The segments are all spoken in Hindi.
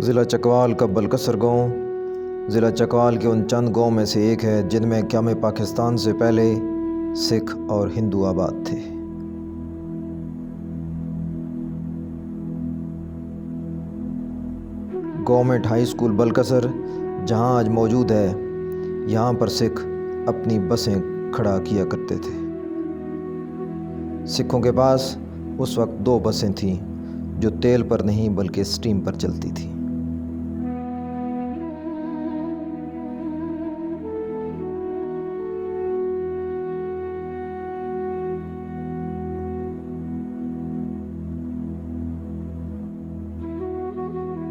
ज़िला चकवाल का बलकसर गांव ज़िला चकवाल के उन चंद गांव में से एक है जिनमें क़याम पाकिस्तान से पहले सिख और हिंदू आबाद थे। गवर्नमेंट हाई स्कूल बलकसर जहां आज मौजूद है, यहां पर सिख अपनी बसें खड़ा किया करते थे। सिखों के पास उस वक्त 2 बसें थीं जो तेल पर नहीं बल्कि स्टीम पर चलती थी।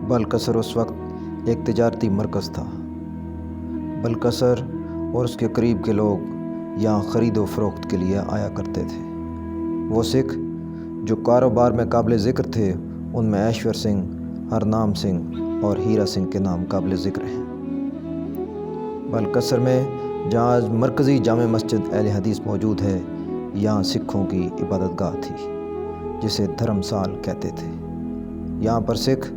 बलकसर उस वक्त एक तिजारती मरकज़ था। बलकसर और उसके करीब के लोग यहाँ ख़रीद व फ़रोख्त के लिए आया करते थे। वो सिख जो कारोबार में काबिल ज़िक्र थे, उनमें ऐश्वर सिंह, हरनाम सिंह और हीरा सिंह के नाम काबिल ज़िक्र हैं। बलकसर में जहाँ आज मरकज़ी जामे मस्जिद अहले हदीस मौजूद है, यहाँ सिखों की इबादतगाह थी जिसे धर्मसाल कहते थे। यहाँ पर सिख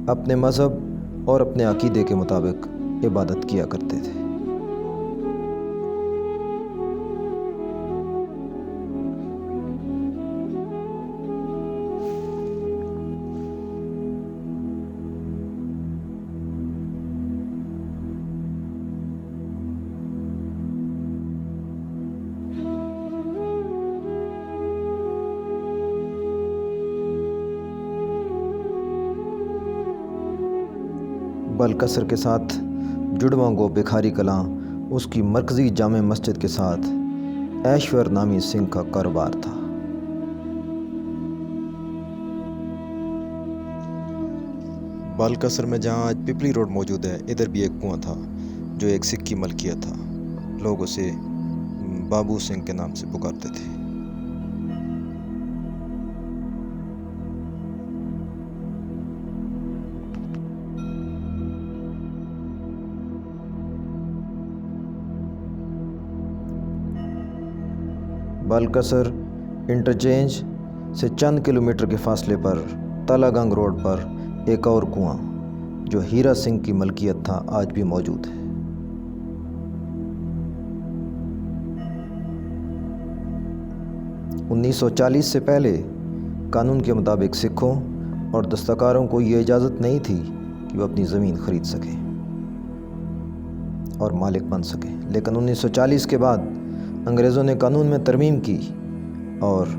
अपने मज़हब और अपने अक़ीदे के मुताबिक इबादत किया करते थे। बलकसर के साथ जुड़वा गो भिखारी कलां उसकी मरकज़ी जामे मस्जिद के साथ ऐश्वर नामी सिंह का कारोबार था। बलकसर में जहाँ आज पिपली रोड मौजूद है, इधर भी एक कुआं था जो एक सिख की मलकियत था। लोग उसे बाबू सिंह के नाम से पुकारते थे। बलकसर इंटरचेंज से चंद किलोमीटर के फासले पर तलागंग रोड पर एक और कुआं जो हीरा सिंह की मलकियत था आज भी मौजूद है। उन्नीस सौ 40 से पहले कानून के मुताबिक सिखों और दस्तकारों को ये इजाज़त नहीं थी कि वो अपनी ज़मीन खरीद सकें और मालिक बन सकें, लेकिन 1940 के बाद अंग्रेज़ों ने कानून में तरमीम की और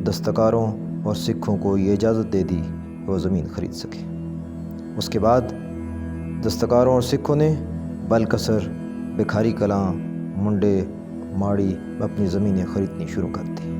दस्तकारों और सिखों को ये इजाज़त दे दी कि वो ज़मीन ख़रीद सके। उसके बाद दस्तकारों और सिखों ने बलकसर, भिखारी कलां, मुंडे, माड़ी में अपनी ज़मीनें ख़रीदनी शुरू कर दी।